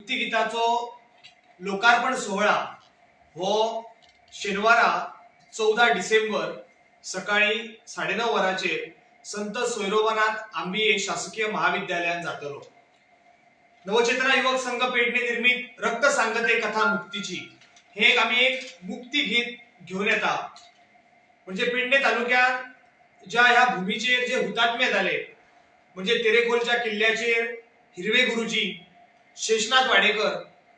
मुक्तिगीताचो लोकार्पण सोहळा हो शेनवारा 14 डिसेंबर सकाळी 9:30 वरांचेर संत सोयरोबनाथ आंबिये शासकीय महाविद्यालयात जातलो। नवचेतना युवक संघ पेडणे निर्मित रक्त सांगते कथा मुक्तीची हे आम्ही एक मुक्ती गीत घेऊन येता। म्हणजे पेडणे तालुक्यात ज्या ह्या भूमीचेर जे हुतात्मे झाले म्हणजे तेरेखोलच्या किल्ल्याचेर हिरवे गुरुजी, शेषनाथ वाडेकर,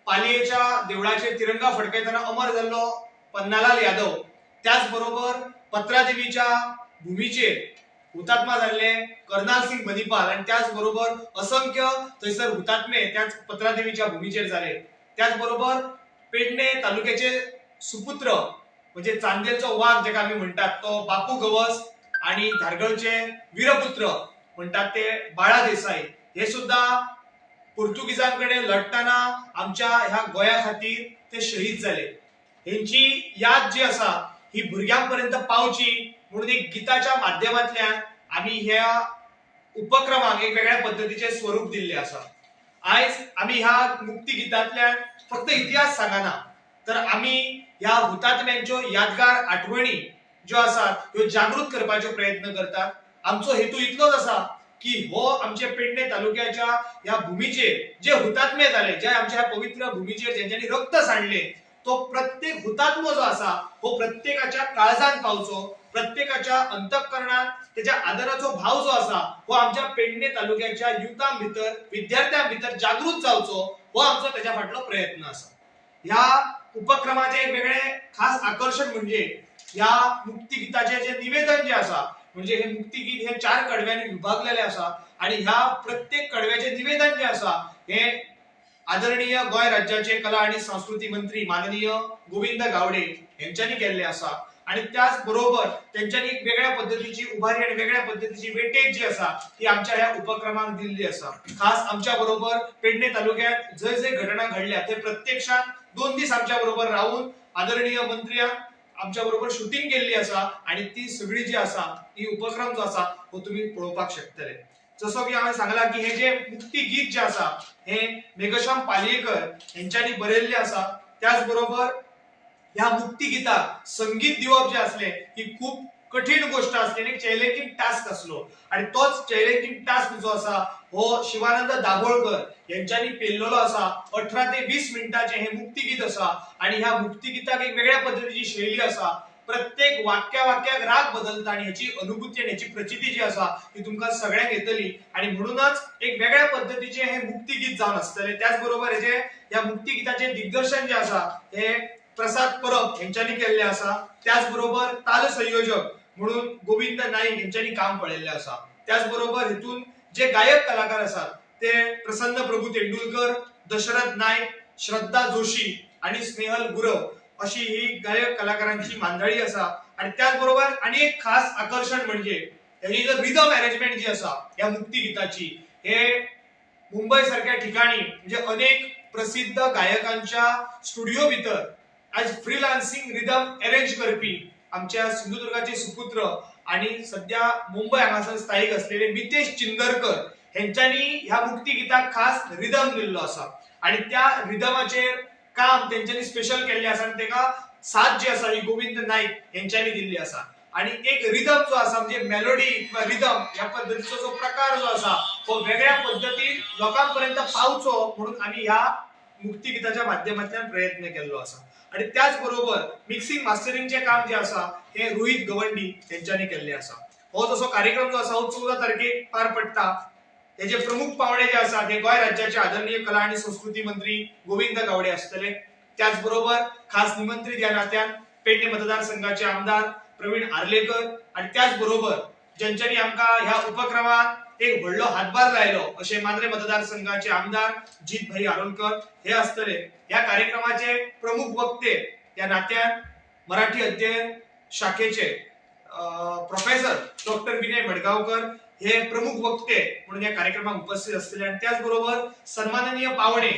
पालयेच्या देवळाचेर तिरंगा फडकयताना अमर जाल्लो पन्नालाल यादव, त्याचबरोबर पत्रादेवीच्या भूमीचेर हुतात्मा झाले कर्नाल सिंग मणिपाल आणि त्याचबरोबर असंख्य थैसर हुतात्मे त्याच पत्रादेवीच्या भूमीचेर झाले। त्याचबरोबर पेडणे तालुक्याचे सुपुत्र म्हणजे चांदेलचो वाघ जेका आम्ही म्हणतात तो बापू गवस आणि धारगळचे वीरपुत्र म्हणतात ते बाळा देसाई हे सुद्धा पोर्तुगीजांकडे लढताना आमच्या ह्या गोया खातीर ते शहीद झाले। यांची याद जी असा ही भुरग्यांपर्यंत पावची म्हणून एक गीताच्या माध्यमातल्यान आम्ही ह्या उपक्रमाक एक वेगळ्या पद्धतीचे स्वरूप दिले असा। आज आम्ही ह्या मुक्ती गीतातल्यान फक्त इतिहास सांगना तर आम्ही ह्या हुतात्म्यांच्यो यादगार आठवणी ज्यो आसात ह्यो जागृत करपाचो प्रयत्न करतात। आमचो हेतू इतलोच असा की हो आमचे पेडणे तालुक्याच्या या भूमीचेर जे हुतात्मे झाले, जे आमच्या पवित्र भूमीचेर ज्यांच्यानी रक्त सांडले, तो प्रत्येक हुतात्मो जो असा हो प्रत्येकाच्या काळजान पावचो, प्रत्येकाच्या अंतःकरणात त्याच्या आदराचो भाव जो असा हो आमच्या पेडणे तालुक्याच्या युवकां भितर, विद्यार्थ्यां भितर जागृत जावचो हो आमचो त्याच्या फाटलो प्रयत्न असा। ह्या उपक्रमाचे एक वेगळे खास आकर्षण म्हणजे या मुक्तिगीताचे जे निवेदन जे असा म्हणजे हे मुक्तिगीत हे 4 कडव्यांनी विभागलेले असा आणि ह्या प्रत्येक कडव्याचे निवेदन जे असा हे आदरणीय गोय राज्याचे कला आणि संस्कृती मंत्री माननीय गोविंद गावडे यांच्यानी केले असा आणि त्याच बरोबर त्यांच्यानी एक वेगळ्या पद्धतीची उभारी आणि वेगळ्या पद्धतीची वेटेज जी असा ती आमच्या ह्या उपक्रमाक दिल्ली असा। खास आमच्या बरोबर पेडणे तालुक्यात जे जे घटना घडल्या ते प्रत्यक्षात 2 दिवस आमच्या बरोबर राहून आदरणीय मंत्र्या आमच्या बरोबर शूटिंग केली असा आणि ती सगळी जी असा ही उपक्रम जो असा हो तुम्ही पळोवपाक शकतले। जसो की हांवें सांगला की हे जे मुक्ती गीत जे असा हे मेघश्याम पालयेकर यांच्यानी बरयल्ले असा। त्याच बरोबर ह्या मुक्ती गीताक संगीत दिवप जे असले ही खूप कठीण गोष्ट असली आणि चॅलेंजिंग टास्क असलो आणि तोच चॅलेंजिंग टास्क जो असा हो शिवानंद दाभोळकर यांच्यानी पेललेलो असा। 18 ते 20 मिनिटाचे हे मुक्ती गीत असा आणि ह्या मुक्ती गीताक एक वेगळ्या पद्धतीची शैली असा। प्रत्येक वाक्याक राग बदलता आणि ह्याची अनुभूती आणि ह्याची प्रचिती जी असा ती तुमका सगळ्यांक येतली आणि म्हणूनच एक वेगळ्या पद्धतीचे हे मुक्ती गीत जावन असतले। त्याचबरोबर हे जे या मुक्ती गीताचे दिग्दर्शन जे असा हे प्रसाद परब यांच्यानी केले असा। त्याचबरोबर ताल संयोजक म्हणून गोविंद नाईक यांच्यानी काम पळयल्ले असा। त्याचबरोबर हेतून जे गायक कलाकार असतात ते प्रसन्न प्रभू तेंडुलकर, दशरथ नाईक, श्रद्धा जोशी आणि स्नेहल गुरव अशी ही गायक कलाकारांची मंडळी असा। आणि त्याचबरोबर आणि एक खास आकर्षण म्हणजे याची जो रिदम अरेंजमेंट जी असा या मुक्ती गीताची हे मुंबई सारख्या ठिकाणी म्हणजे अनेक प्रसिद्ध गायकांच्या स्टुडिओ भितर आज फ्रीलान्सिंग रिदम अरेंज करपी आमच्या सिंधुदुर्गाचे सुपुत्र आणि सध्या मुंबई हांगासर स्थायिक असलेले मितेश चिंदरकर यांच्यानी ह्या मुक्ती गीताक खास रिदम दिल्लो असा आणि त्या रिदमाचेर काम त्यांच्यानी स्पेशल केल्ले असा आणि तेका साथ जी असा ही गोविंद नाईक यांच्यानी दिल्ली असा। आणि एक रिदम जो असा म्हणजे मेलोडी किंवा रिदम या पद्धतीचा जो प्रकार जो असा तो वेगळ्या पद्धतीन लोकांपर्यंत पावचो म्हणून आम्ही ह्या मुक्ती गीताच्या माध्यमातून प्रयत्न केल्लो असा। आणि त्याचबरोबर मिक्सिंग मास्टरिंगचे काम जे असा हे रोहित गवंडी यांच्यानी केल्ले असा। हो जसो कार्यक्रम जो असा 14 तारखेक पार पडटा त्याचे प्रमुख पावणे जे असतात हे गोय राज्याचे आदरणीय कला आणि संस्कृती मंत्री गोविंद गावडे असतले। त्याचबरोबर खास निमंत्रित या नात्यान पेडणे मतदारसंघाचे आमदार प्रवीण आर्लेकर आणि त्याचबरोबर ज्यांच्यानी आमका ह्या उपक्रमात एक व्हडलो हातभार लायलो असे मांद्रे मतदारसंघाचे आमदार जितभाई आरोलकर हे असतले। या कार्यक्रमाचे प्रमुख वक्ते या नात्यान मराठी अध्ययन शाखेचे प्रोफेसर डॉक्टर विनय मडगावकर हे प्रमुख वक्ते म्हणून या कार्यक्रमात उपस्थित असतील आणि त्याचबरोबर सन्माननीय पावणे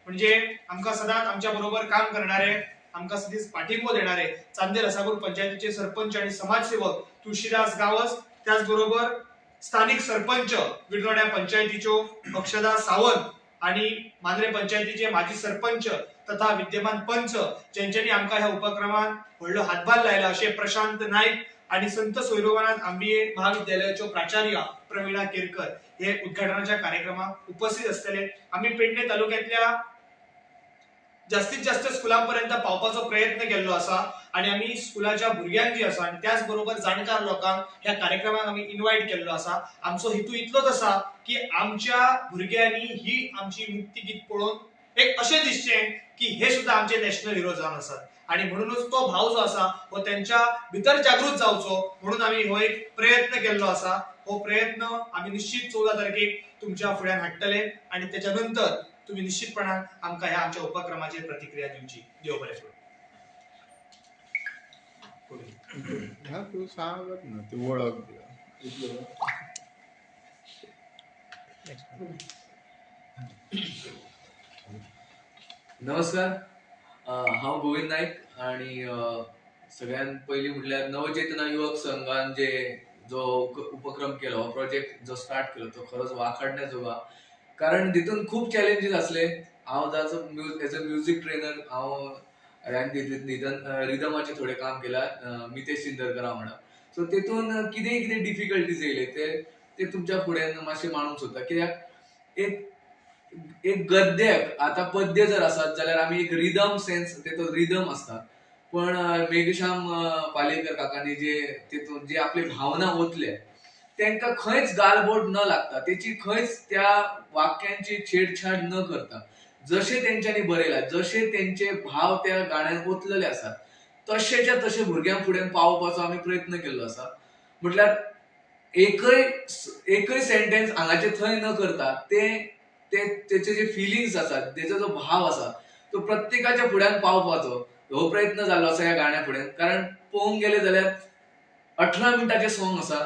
म्हणजे आमका सदाच आमच्या बरोबर काम करणारे आमका सदीच पाठिंबो देणारे चांदेर रसापूर पंचायतीचे सरपंच आणि समाजसेवक तुळशीदास गावस, त्याचबरोबर स्थानिक सरपंच विडरोड्या पंचायतीचो अक्षदा सावंत आणि मांद्रे पंचायतीचे माजी सरपंच तथा विद्यमान पंच ज्यांच्यानी आमका ह्या उपक्रमात व्हडलो हातभार लायला असे प्रशांत नाईक आणि संत सोयरोबानाथ आंबिये महाविद्यालयाचे प्राचार्य प्रवीणा केरकर हे उद्घाटनाच्या कार्यक्रमात उपस्थित असलेले. आम्ही पेडणे तालुक्यातल्या जास्तीत जास्त स्कुलांपर्यंत पावपाचो प्रयत्न केल्लो असा आणि आम्ही स्कुलाच्या भुरग्यांक जी असा आणि त्याचबरोबर जाणकार लोकांक ह्या कार्यक्रमाक आम्ही इन्व्हाइट केल्लो असा. आमचो हेतू इतलोच असा की आमच्या भुरग्यांनी ही आमची मुक्ती गीत पळोवन एक अशें दिसचें की हे सुद्धा आमचे नॅशनल हिरो जावन आसात आणि म्हणूनच तो भाव जो असा हो त्यांच्या भितर जागृत जावचो म्हणून आम्ही हो एक प्रयत्न केल्लो असा. हो प्रयत्न आम्ही निश्चित 14 तारखेक तुमच्या फुड्यान हाडटले आणि त्याच्यानंतर तुम्ही निश्चितपणान आमकां ह्या आमच्या उपक्रमाचेर प्रतिक्रिया दिवची. देव बरें करूं. तू सांगत ना ती ओळख नमस्कार, हांव गोविंद नाईक आणि सगळ्यात पयलीं म्हटल्यार नवचेतना युवक संघान जो उपक्रम केलो, प्रोजेक्ट जो स्टार्ट केलो तो खरोच वाखाणण्याजोगा. कारण तितून खूप चॅलेंजीस असले. हांव एज अ म्युझिक ट्रेनर हांव रिदमाचे थोडे काम केला मितेश चिंदरकरा वांगडा. सो तेतून कितें डिफिकल्टीज येयले ते तुमच्या फुड्यान मातशें मांडूंक सोदता. कित्याक एक गद्याक आता पद्य जर आसत जाल्यार आमी एक रिदम सेन्स तेतून रिदम आसता. पण मेघश्याम पालेकर काकांनी तेतून जे आपले भावना ओतल्या तांकां खंयच गालबोट न लागता, तेची खंयच त्या वाक्यांची छेडछाड न करता जशें तेंच्यांनी बरयला, जशे तेंचे भाव त्या गाण्यान ओतलेले आसात तशेच्या तशे भुरग्यां फुड्यान पावोवपाचो आमी प्रयत्न केल्लो आसा. म्हटल्यार एकय सेंटेन्स हांगाचे थंय न करता तेचे जे फिलिंग्स आसात, तेचो जो भाव आसा तो प्रत्येकाच्या फुड्यान पावपाचो हो प्रयत्न जाल्लो आसा ह्या गाण्या फुड्यान. कारण पळोवंक गेले जाल्यार 18 मिनटाचे सॉंग आसा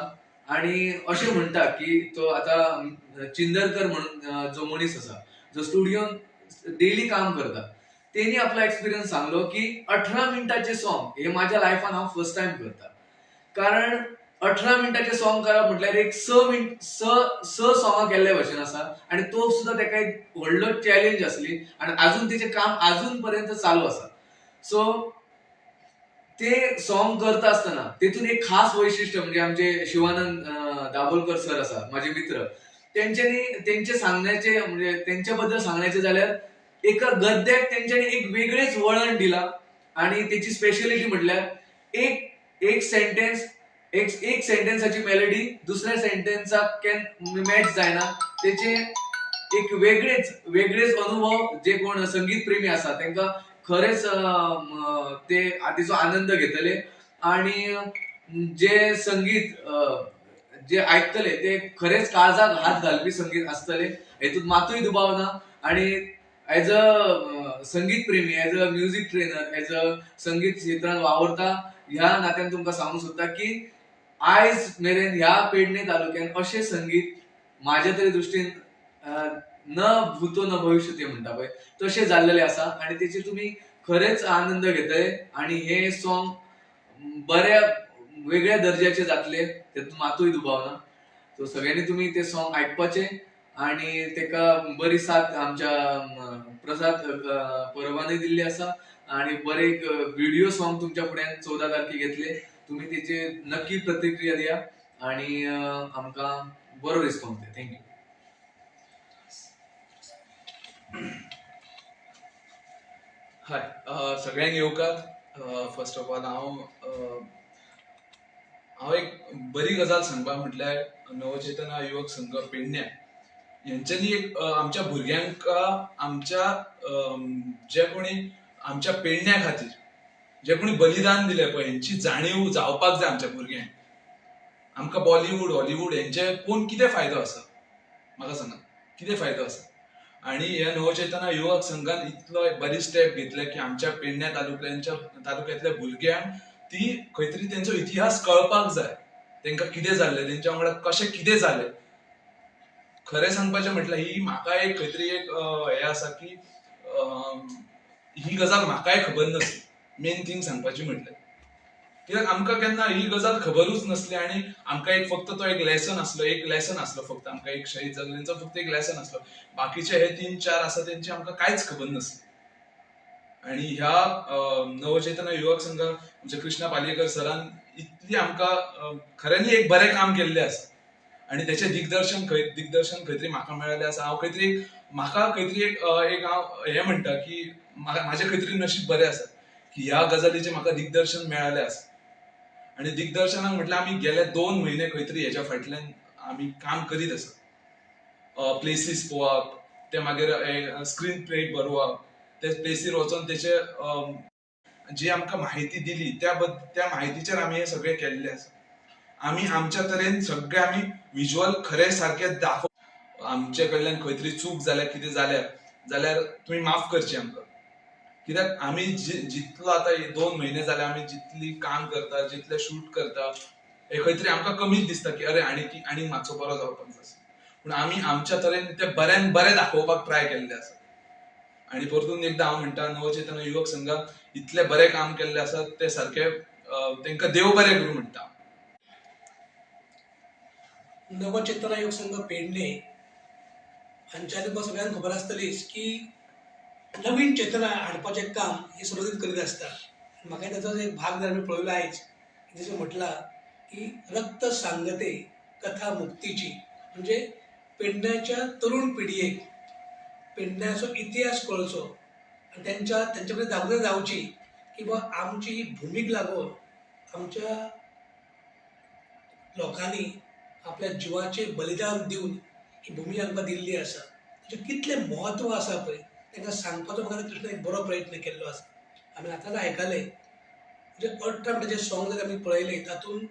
आणि अशें म्हणटा की तो आता चिंदरकर म्हणून जो मनीस आसा जो स्टुडिओन डेली काम करता, तेणी आपला एक्सपिरियन्स सांगलो की 18 मिनटाचे सॉंग हे माझ्या लायफान हांव फर्स्ट टाइम करता. कारण 18 मिनटाचे सॉंग करप म्हटल्यार एक 6 सॉंगां केल्ले भशेन आसा आणि तो सुद्धा तेका एक व्हडलो चॅलेंज आसली आणि अजून तेचे काम अजून पर्यंत चालू आसा. सो ते सॉंग करता असताना तेतून एक खास वैशिष्ट्य म्हणजे आमचे शिवानंद दाभोलकर सर आसा, माझे मित्र, तेंचे सांगण्याचे म्हणजे त्यांच्याबद्दल सांगण्याचे जाल्यार एका गद्याक तेंच्यांनी एक वेगळेच वळण दिला आणि त्याची स्पेशलिटी म्हटल्यार एक सेंटेन्साची मेलडी दुसऱ्या सेंटेन्साक केन मॅच जायना. तेचे एक वेगळेच अनुभव जे कोण संगीत प्रेमी आसा तांकां खरेच तेचो आनंद घेतले आणि जे संगीत जे आयकतले ते खरेच काळजाक हात घालपी संगीत आसतले, हेतून मातूय दुबाव ना. आणि एज अ संगीत प्रेमी, as a music trainer, as a संगीत क्षेत्रात वावरता ह्या नात्यान तुमकां सांगूंक सोदता की आयज मेरेन ह्या पेडणे तालुक्यात अशें संगीत माझ्या तरी दृश्टीन न भूतो न भविष्यती म्हणटा पळय तशें जाल्लेले आसा आणि तेचे तुम्ही खरेच आनंद घेतले आणि हे सॉंग बऱ्या वेगळ्या दर्जाचे जातले, तेतून मातूय दुबाव ना. सो सगळ्यांनी तुम्ही ते सॉंग आयकपाचे आणि तेका बरी साथ आमच्या प्रसाद परवानगी दिल्ली आसा आणि बरे एक व्हिडिओ सॉंग तुमच्या फुड्यान 14 तारखेक घेतले. तुम्ही तेचे नक्की प्रतिक्रिया दिया आणि आमकां बरो रिस्पॉन्स दिया. थँक्यू. हाय सगळ्यांक येवकार. फर्स्ट ऑफ ऑल हांव एक बरी गजाल सांगपाक म्हटल्यार नवचेतना युवक संघ पेडण्या यांच्यांनी एक आमच्या भुरग्यांक आमच्या जे कोणी आमच्या पेडण्या खातीर जे कोणी बलिदान दिले पळय हेंची जाणीव जावपाक जाय आमच्या भुरग्यांक. आमकां बॉलिवूड हॉलिवूड हेंचे कोण कितें फायदो आसा म्हाका सांगात, कितें फायदो आसा? आणि ह्या नवचेतना युवक संघान इतलो बरी स्टेप घेतले की आमच्या पेडण्या तालुक्यातल्या भुरग्यांक ती खंय तरी तेंचो इतिहास कळपाक जाय, तेंकां कितें जाल्लें, तेंच्या वांगडा कशें कितें जालें. खरें सांगपाचें म्हटल्यार ही म्हाका एक खंय तरी एक हें आसा की ही गजाल म्हाकाय खबर नासली. मेन थिंग सांगपाची म्हटल्यार कित्याक आमकां केन्ना ही गजाल खबरूच नसली आनी आमकां एक फक्त तो एक लेसन आसलो फक्त आमकां एक शहीद जाल्ल्यांचो फक्त एक लेसन आसलो. बाकीचे हे 3-4 आसा तेंची आमकां कांयच खबर नासली. आणि ह्या नवचेतना युवक संघ म्हणजे कृष्णा पालयेकर सरान इतली आमकां खऱ्यांनी एक बरें काम केल्लें आसा आणि त्याचे दिग्दर्शन खंय तरी म्हाका मेळ्ळें आसा. म्हाका खंय तरी एक हांव हें म्हणटा की म्हाजें खंय तरी नशीब बरें आसा की ह्या गजालीचें म्हाका दिग्दर्शन मेळ्ळें आसा. आणि दिग्दर्शनाक म्हटल्यार आमी गेले 2 म्हयने खंय तरी हेच्या फाटल्यान आमी काम करीत आसा. प्लेसीस पळोवप, ते मागीर स्क्रीन प्ले बरोवप, ते प्लेसीर वचोन तेचे जी आमकां म्हायती दिली त्या म्हायतीचेर आमी हे सगळे केल्ले आसा. आमी आमच्या तरेन सगळे आमी विज्युअल खरे सारखे दाखोव. आमचे कडल्यान खंय तरी चूक जाल्यार कितें जाल्यार तुमी माफ करची आमकां. कित्याक आमी जितलो आतां 2 म्हयने जाले आमी जितली काम करता, जितले शूट करता, हे खंय तरी आमकां कमीच दिसता की अरे आनी मातसो बरो जावपाक जाय. पूण आमी आमच्या तरेन ते बऱ्यान बरें दाखोवपाक ट्राय केल्ले आसा. आणि परतून एकदा हांव म्हणटा नवचेतना युवक संघाक इतले बरें काम केल्ले आसा ते सारखे तांकां देव बरें करूं म्हणटा. नवचेतना युवक संघ पेडणे हांच्या तुमकां सगळ्यांक खबर आसतलीच की नवीन चेतना हाडपाचें काम हे सुरवातीक करीत आसता. म्हाका ताचो एक भाग जर आमी पळयलो आयज जशें म्हटलां की रक्त सांगते कथा मुक्तीची, म्हणजे पेडण्याच्या तरुण पिढयेक पेडण्याचो इतिहास कळचो आनी त्यांच्या कडेन जागृत जावची की बा आमची ही भुमीक लागून आमच्या लोकांनी आपल्या जिवाचे बलिदान दिवन ही भूमी आमकां दिल्ली आसा, ताचें कितलें म्हत्व आसा पळय तांकां सांगपाचो म्हाका कृष्ण एक बरो प्रयत्न केल्लो आसा. आमी आतांच आयकले म्हणजे 18 मिनटाचें सॉंग जर आमी पळयलें तातूंत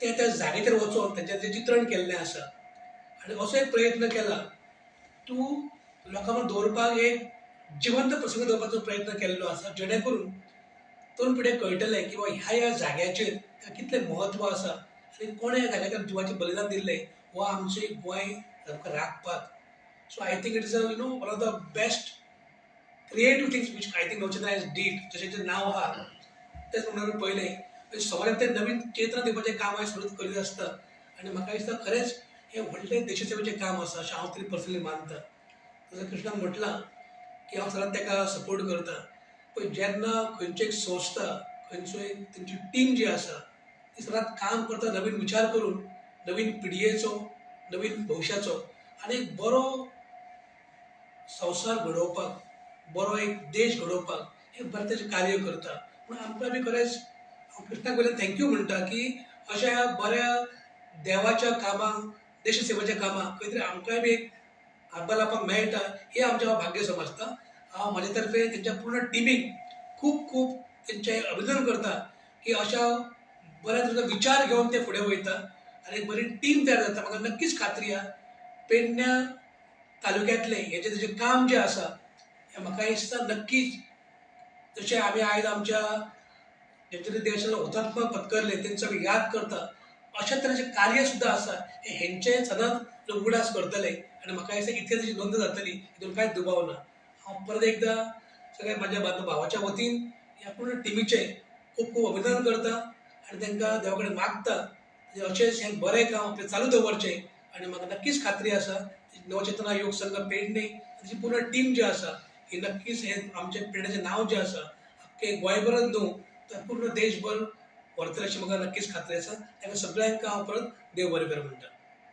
ते त्या जाग्याचेर वचोन तेंचें चित्रण केल्लें आसा आनी असो एक प्रयत्न केला तूं लोकां मुखार दवरपाक एक जिवंत प्रसंग दवरपाचो प्रयत्न केल्लो आसा जेणे करून तरुण पिढीक कळटलें की ह्या जाग्याचेर कितलें म्हत्व आसा आनी कोणें ह्या जाग्याचेर जिवाचें बलिदान दिल्लें हो आमचें गोंय आमकां राखपाक. So I think it is one of the best creative things which I think Navchetana has did. जशें जें नांव आहा तेच म्हणून आमी पळयलें समाजाक तें नवीन चेतना दिवपाचें काम हांवें सुरू करीत आसता आनी म्हाका दिसता खरेंच हें व्हडलें देशसेवेचें काम आसा अशें हांव तरी पर्सनली मानता. जसं कृष्णान म्हटलां की हांव सदांच ताका सपोर्ट करता. पण जेन्ना खंयची एक संस्था खंयचोय तेंची टीम जी आसा ती सदांच काम करता नवीन विचार करून नवीन पिढयेचो नवीन भविश्याचो आनी एक बरो संवसार घडोवपाक बरो एक देश घडोवपाक हे बरें तेजें कार्य करता. पूण आमकां बी खरेंच हांव कृष्णाक वयल्यान थँक्यू म्हणटा की अशा बऱ्या देवाच्या कामाक देशसेवेच्या कामाक खंय तरी आमकांय बी एक हातभार लावपाक मेळटा हे आमचें हांव भाग्य समजता. हांव म्हाजे तर्फे तेंच्या पूर्ण टिमीक खूब खूब तेंचें अभिनंदन करता की अशा बऱ्या तरेचो विचार घेवन ते फुडें वयता आनी एक बरी टीम तयार जाता. म्हाका नक्कीच खात्री आहा पेडण्या तालुक्यांतलें हेजें तेजें काम जें आसा हें म्हाका दिसता नक्कीच जशें आमी आयज आमच्या जेंचे देशान हुतात्मा पत्करले तेंचो आमी याद करता अशा तरेचें कार्य सुद्दां आसा हें हेंचें सदांच लोक उगडास करतले आनी म्हाका दिसता इतिहासाची नोंद जातली हितून कांयच दुबाव ना. हांव परत एकदां सगळ्या म्हाज्या भावाच्या वतीन ह्या पूर्ण टिमीचें खूब खूब अभिनंदन करता आनी तांकां देवा कडेन मागता अशेंच हें बरें काम आपलें चालू दवरचें आनी म्हाका नक्कीच खात्री आसा नवचेतना युवक संघ पेडणे ताची पूर्ण टीम जी आसा ही नक्कीच हें आमचें पेडण्याचें नांव जें आसा अख्खे गोंयभरात न्हू तर पूर्ण देशभर व्हरतलें अशी म्हाका नक्कीच खात्री आसा. तांकां सगळ्यांक हांव परत देव बरें करूं म्हणटा.